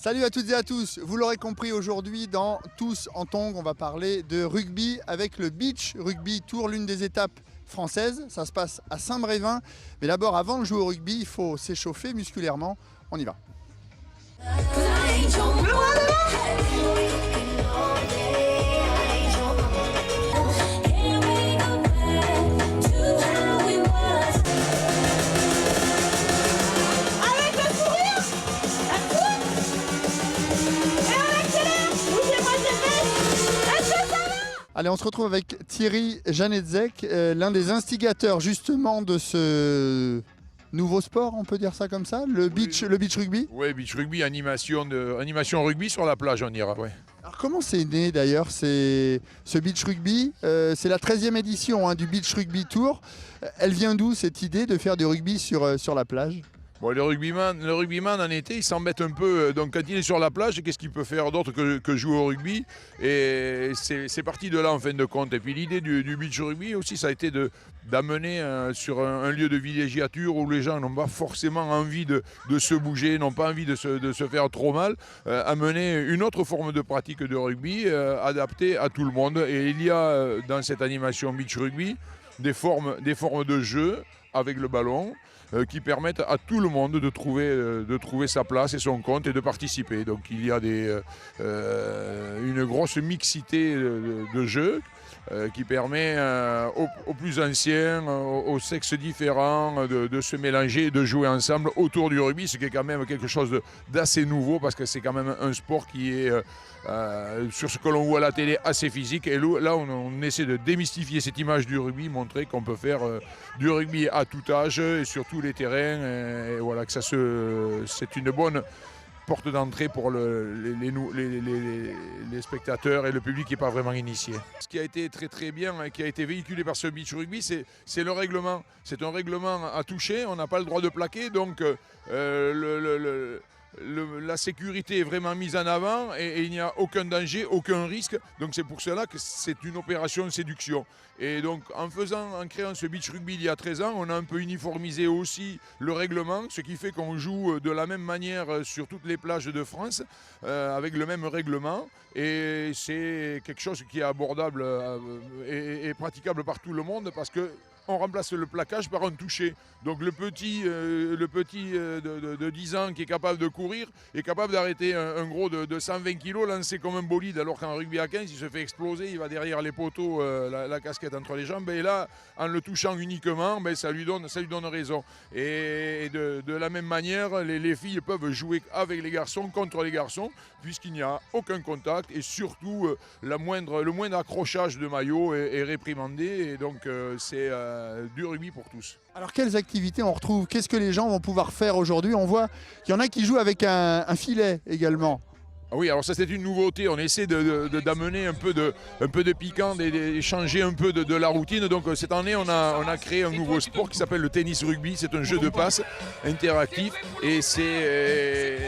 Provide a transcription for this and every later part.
Salut à toutes et à tous, vous l'aurez compris aujourd'hui dans Tous en Tongs, on va parler de rugby avec le Beach Rugby Tour, l'une des étapes françaises. Ça se passe à Saint-Brévin. Mais d'abord, avant de jouer au rugby, il faut s'échauffer musculairement. On y va. Allez, on se retrouve avec Thierry Janetzek, l'un des instigateurs justement de ce nouveau sport, on peut dire ça comme ça, le beach rugby. Oui, beach rugby, animation rugby sur la plage, on ira. Ouais. Alors comment c'est né d'ailleurs ce beach rugby c'est la 13e édition du Beach Rugby Tour. Elle vient d'où cette idée de faire du rugby sur la plage ? Bon, le rugbyman en été, il s'embête un peu. Donc quand il est sur la plage, qu'est-ce qu'il peut faire d'autre que jouer au rugby? Et c'est parti de là en fin de compte. Et puis l'idée du beach rugby aussi, ça a été d'amener sur un lieu de villégiature où les gens n'ont pas forcément envie de se bouger, n'ont pas envie de se faire trop mal, amener une autre forme de pratique de rugby adaptée à tout le monde. Et il y a dans cette animation beach rugby des formes de jeu avec le ballon, qui permettent à tout le monde de trouver sa place et son compte et de participer. Donc il y a une grosse mixité de jeux qui permet aux plus anciens, aux sexes différents de se mélanger et de jouer ensemble autour du rugby, ce qui est quand même quelque chose d'assez nouveau parce que c'est quand même un sport qui est sur ce que l'on voit à la télé assez physique, et là on essaie de démystifier cette image du rugby, montrer qu'on peut faire du rugby à tout âge et sur tous les terrains, et voilà que c'est une bonne porte d'entrée pour les spectateurs et le public qui n'est pas vraiment initié. Ce qui a été très très bien et qui a été véhiculé par ce beach rugby, c'est le règlement. C'est un règlement à toucher, on n'a pas le droit de plaquer, donc la sécurité est vraiment mise en avant et il n'y a aucun danger, aucun risque. Donc c'est pour cela que c'est une opération séduction. Et donc en créant ce beach rugby il y a 13 ans, on a un peu uniformisé aussi le règlement, ce qui fait qu'on joue de la même manière sur toutes les plages de France, avec le même règlement. Et c'est quelque chose qui est abordable et praticable par tout le monde parce que on remplace le plaquage par un toucher. Donc le petit de 10 ans qui est capable de courir est capable d'arrêter un gros de 120 kg lancé comme un bolide, alors qu'en rugby à 15, il se fait exploser, il va derrière les poteaux, la casquette entre les jambes, et là, en le touchant uniquement, ça lui donne raison. Et de la même manière, les filles peuvent jouer avec les garçons, contre les garçons, puisqu'il n'y a aucun contact, et surtout le moindre accrochage de maillot est réprimandé, et donc c'est du rugby pour tous. Alors quelles activités on retrouve? Qu'est-ce que les gens vont pouvoir faire aujourd'hui? On voit qu'il y en a qui jouent avec un filet également. Ah oui, alors ça c'est une nouveauté, on essaie d'amener un peu de piquant, d'échanger un peu de la routine. Donc cette année on a créé un nouveau sport qui s'appelle le tennis rugby. C'est un jeu de passe interactif et c'est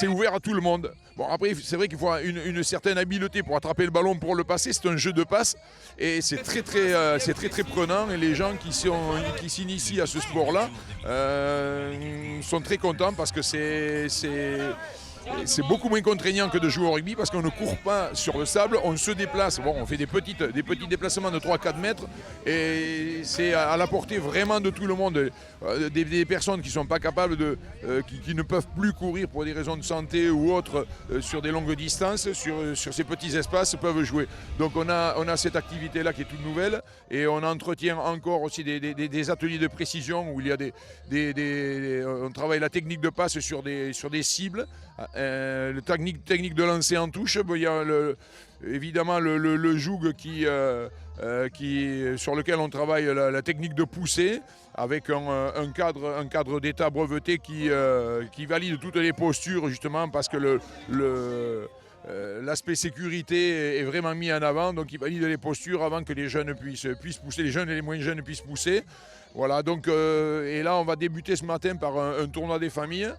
ouvert à tout le monde. Bon, après c'est vrai qu'il faut une certaine habileté pour attraper le ballon, pour le passer. C'est un jeu de passe et c'est très prenant, et les gens qui s'initient à ce sport-là sont très contents parce que c'est beaucoup moins contraignant que de jouer au rugby parce qu'on ne court pas sur le sable, on se déplace. Bon, on fait des petits déplacements de 3-4 mètres et c'est à la portée vraiment de tout le monde. Des personnes qui ne sont pas capables qui ne peuvent plus courir pour des raisons de santé ou autres sur des longues distances, sur ces petits espaces, peuvent jouer. Donc on a cette activité-là qui est toute nouvelle, et on entretient encore aussi des ateliers de précision où il y a on travaille la technique de passe sur des cibles. Le technique de lancer en touche, il y a évidemment le joug sur lequel on travaille la technique de poussée avec un cadre d'état breveté qui valide toutes les postures, justement parce que l'aspect sécurité est vraiment mis en avant, donc il valide les postures avant que les jeunes puissent pousser, les jeunes et les moins jeunes puissent pousser. Voilà, donc et là on va débuter ce matin par un tournoi des familles.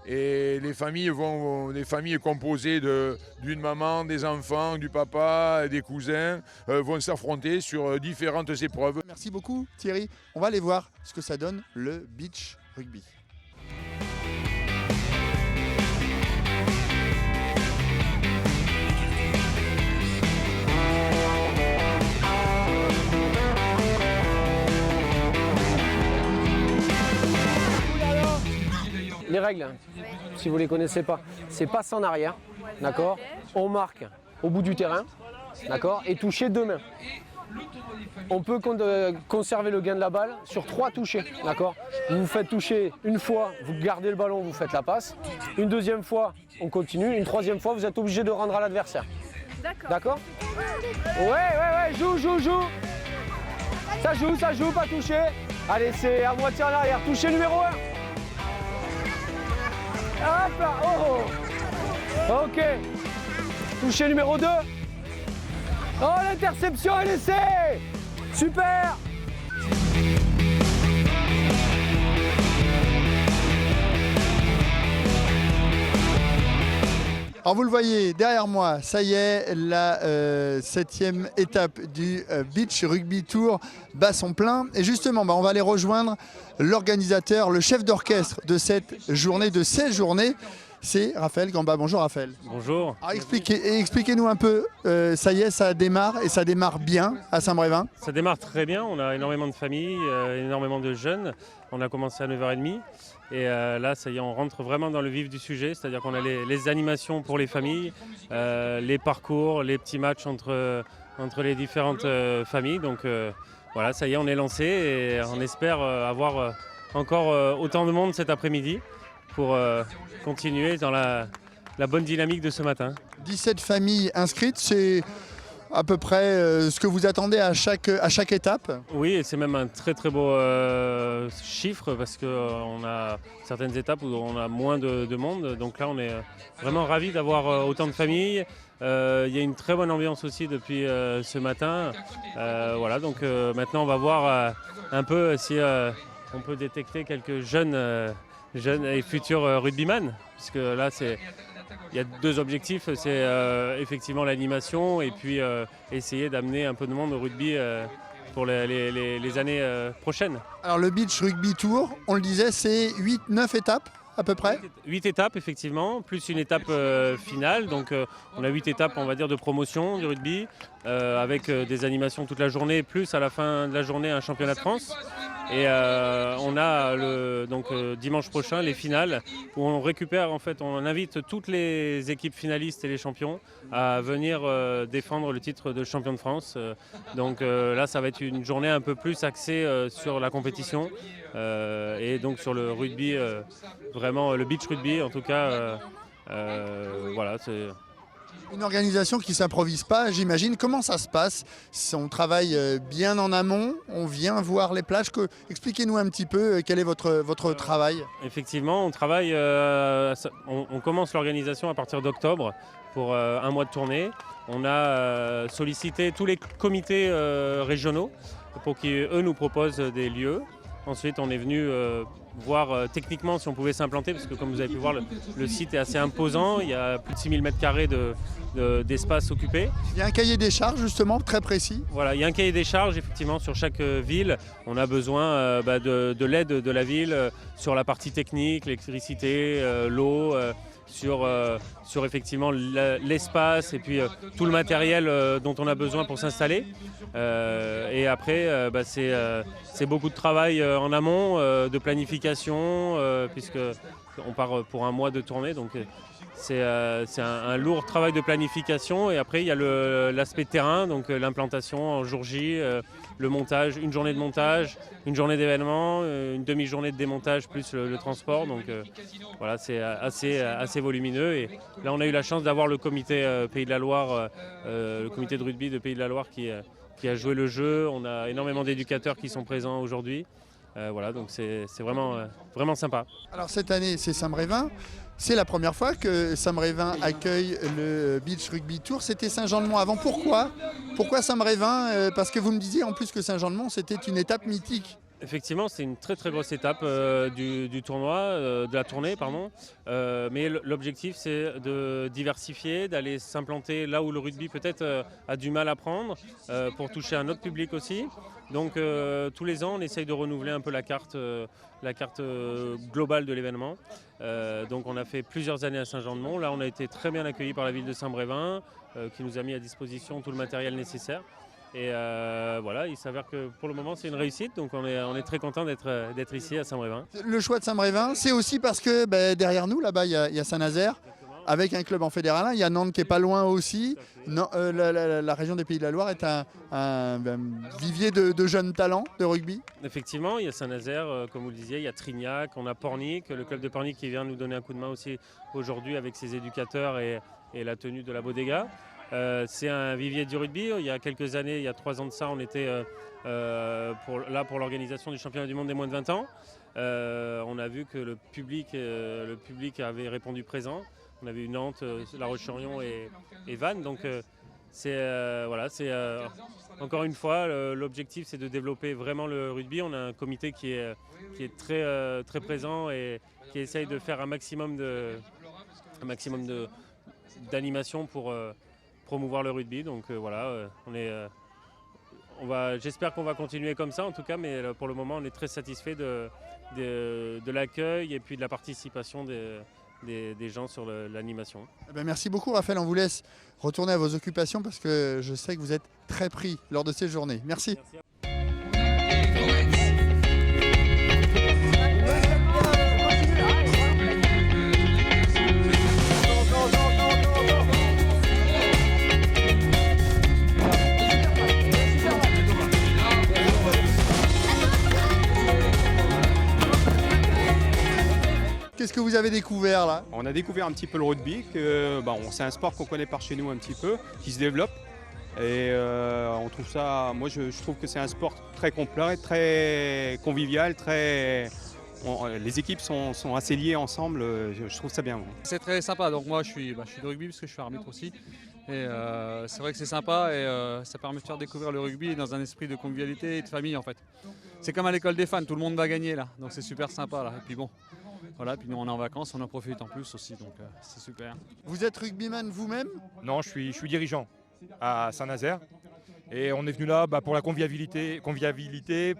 Et les familles composées d'une maman, des enfants, du papa, des cousins vont s'affronter sur différentes épreuves. Merci beaucoup Thierry. On va aller voir ce que ça donne le beach rugby. les règles, si vous ne les connaissez pas, c'est passe en arrière, d'accord? On marque au bout du terrain, d'accord? Et toucher 2 mains. On peut conserver le gain de la balle sur 3 touchés, d'accord? Vous vous faites toucher une fois, vous gardez le ballon, vous faites la passe. Une deuxième fois, on continue. Une troisième fois, vous êtes obligé de rendre à l'adversaire. D'accord? Ouais, joue. Ça joue, pas touché. Allez, c'est à moitié en arrière. Toucher numéro 1. Hop là, oh. Ok. Toucher numéro 2. Oh, l'interception et l'essai. Super. Alors vous le voyez derrière moi, ça y est, la 7e étape du Beach Rugby Tour bat son plein. Et justement, on va aller rejoindre l'organisateur, le chef d'orchestre de cette journée, de ces journées. C'est Raphaël Gamba. Bonjour Raphaël. Bonjour. Alors expliquez-nous un peu, ça y est, ça démarre et ça démarre bien à Saint-Brévin. Ça démarre très bien, on a énormément de familles, énormément de jeunes. On a commencé à 9h30 et là, ça y est, on rentre vraiment dans le vif du sujet, c'est-à-dire qu'on a les animations pour les familles, les parcours, les petits matchs entre les différentes familles. Donc voilà, ça y est, on est lancé et on espère avoir encore autant de monde cet après-midi pour continuer dans la bonne dynamique de ce matin. 17 familles inscrites, c'est à peu près ce que vous attendez à chaque étape? Oui, et c'est même un très très beau chiffre parce qu'on a certaines étapes où on a moins de monde. Donc là, on est vraiment ravis d'avoir autant de familles. Il y a une très bonne ambiance aussi depuis ce matin. Voilà, donc maintenant, on va voir un peu si on peut détecter quelques jeunes et futurs rugbyman, puisque là, il y a 2 objectifs, c'est effectivement l'animation et puis essayer d'amener un peu de monde au rugby pour les années prochaines. Alors le Beach Rugby Tour, on le disait, c'est 8-9 étapes à peu près? 8 étapes effectivement, plus une étape finale, donc on a 8 étapes on va dire de promotion du rugby, avec des animations toute la journée, plus à la fin de la journée un championnat de France. Et on a dimanche prochain les finales où on récupère, en fait, on invite toutes les équipes finalistes et les champions à venir défendre le titre de champion de France. Donc là, ça va être une journée un peu plus axée sur la compétition et donc sur le rugby, vraiment le beach rugby en tout cas. Voilà, c'est une organisation qui ne s'improvise pas, j'imagine. Comment ça se passe? On travaille bien en amont, on vient voir les plages. Expliquez-nous un petit peu quel est votre travail. Effectivement, on travaille, on commence l'organisation à partir d'octobre pour un mois de tournée. On a sollicité tous les comités régionaux pour qu'eux nous proposent des lieux. Ensuite, on est venu voir techniquement si on pouvait s'implanter, parce que comme vous avez pu voir, le site est assez imposant. Il y a plus de 6000 m² d'espace occupé. Il y a un cahier des charges justement très précis. Voilà, il y a un cahier des charges effectivement sur chaque ville. On a besoin de l'aide de la ville sur la partie technique, l'électricité, l'eau. Sur effectivement l'espace et puis tout le matériel dont on a besoin pour s'installer. Et après, c'est beaucoup de travail en amont, de planification, puisqu'on part pour un mois de tournée. Donc c'est un lourd travail de planification. Et après, il y a l'aspect terrain, donc l'implantation en jour J, le montage, une journée de montage, une journée d'événement, une demi-journée de démontage plus le transport. Donc voilà, c'est assez volumineux. Et là, on a eu la chance d'avoir le comité Pays de la Loire, le comité de rugby de Pays de la Loire qui a joué le jeu. On a énormément d'éducateurs qui sont présents aujourd'hui. Voilà, donc c'est vraiment sympa. Alors cette année, c'est Saint-Brévin. C'est la première fois que Saint-Brévin accueille le Beach Rugby Tour. C'était Saint-Jean-de-Mont avant. Pourquoi Saint-Brévin? Parce que vous me disiez en plus que Saint-Jean-de-Mont, c'était une étape mythique. Effectivement, c'est une très très grosse étape du tournoi, de la tournée, pardon. Mais l'objectif, c'est de diversifier, d'aller s'implanter là où le rugby peut-être a du mal à prendre, pour toucher un autre public aussi. Donc tous les ans, on essaye de renouveler un peu la carte globale de l'événement. Donc on a fait plusieurs années à Saint-Jean-de-Mont. Là, on a été très bien accueillis par la ville de Saint-Brévin, qui nous a mis à disposition tout le matériel nécessaire. Et voilà, il s'avère que pour le moment c'est une réussite, donc on est très content d'être ici à Saint-Brévin. Le choix de Saint-Brévin, c'est aussi parce que derrière nous, là-bas, il y a Saint-Nazaire, avec un club en fédéral 1. Il y a Nantes qui est pas loin aussi. Non, la région des Pays de la Loire est un vivier de jeunes talents de rugby. Effectivement, il y a Saint-Nazaire, comme vous le disiez, il y a Trignac, on a Pornic, le club de Pornic qui vient nous donner un coup de main aussi aujourd'hui avec ses éducateurs et la tenue de la Bodega. C'est un vivier du rugby. Il y a quelques années, il y a 3 ans de ça, on était pour l'organisation du championnat du monde des moins de 20 ans. On a vu que le public avait répondu présent. On avait eu Nantes, La Roche-sur-Yon et Vannes. Donc encore une fois, l'objectif c'est de développer vraiment le rugby. On a un comité qui est très présent et qui essaye de faire un maximum d'animation pour promouvoir le rugby. Donc j'espère qu'on va continuer comme ça en tout cas, mais pour le moment on est très satisfait de l'accueil et puis de la participation des gens sur l'animation. Merci beaucoup Raphaël, on vous laisse retourner à vos occupations parce que je sais que vous êtes très pris lors de ces journées. Merci. Qu'est-ce que vous avez découvert là? On a découvert un petit peu le rugby, c'est un sport qu'on connaît par chez nous un petit peu, qui se développe. Et on trouve ça, moi je trouve que c'est un sport très complet, très convivial, les équipes sont assez liées ensemble, je trouve ça bien. C'est très sympa, donc moi je suis de rugby parce que je suis arbitre aussi. Et c'est vrai que c'est sympa et ça permet de faire découvrir le rugby dans un esprit de convivialité et de famille en fait. C'est comme à l'école des fans, tout le monde va gagner là, donc c'est super sympa là. Et puis bon, voilà, puis nous on est en vacances, on en profite en plus aussi, donc c'est super. Vous êtes rugbyman vous-même? Non, je suis dirigeant à Saint-Nazaire et on est venu là pour la convivialité,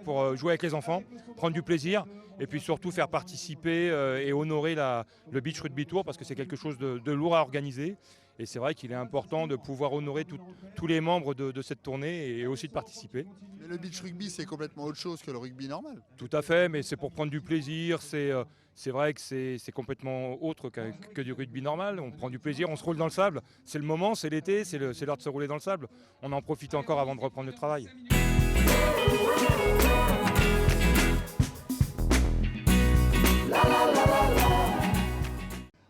pour jouer avec les enfants, prendre du plaisir et puis surtout faire participer et honorer le Beach Rugby Tour parce que c'est quelque chose de lourd à organiser. Et c'est vrai qu'il est important de pouvoir honorer tous les membres de cette tournée et aussi de participer. Mais le beach rugby, c'est complètement autre chose que le rugby normal. Tout à fait, mais c'est pour prendre du plaisir. C'est vrai que c'est complètement autre que du rugby normal. On prend du plaisir, on se roule dans le sable. C'est le moment, c'est l'été, c'est l'heure de se rouler dans le sable. On en profite encore avant de reprendre le travail.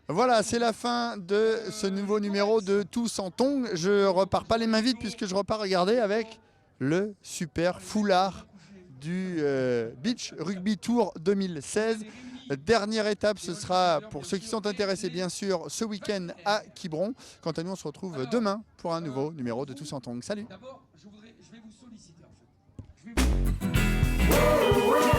Voilà, c'est la fin de ce nouveau numéro de Tous en Tongs. Je repars pas les mains vides puisque je repars regarder avec le super foulard du Beach Rugby Tour 2016. Dernière étape, ce sera pour ceux qui sont intéressés bien sûr ce week-end à Quiberon. Quant à nous, on se retrouve demain pour un nouveau numéro de Tous en Tongs. Salut. D'abord, je vais vous solliciter en fait.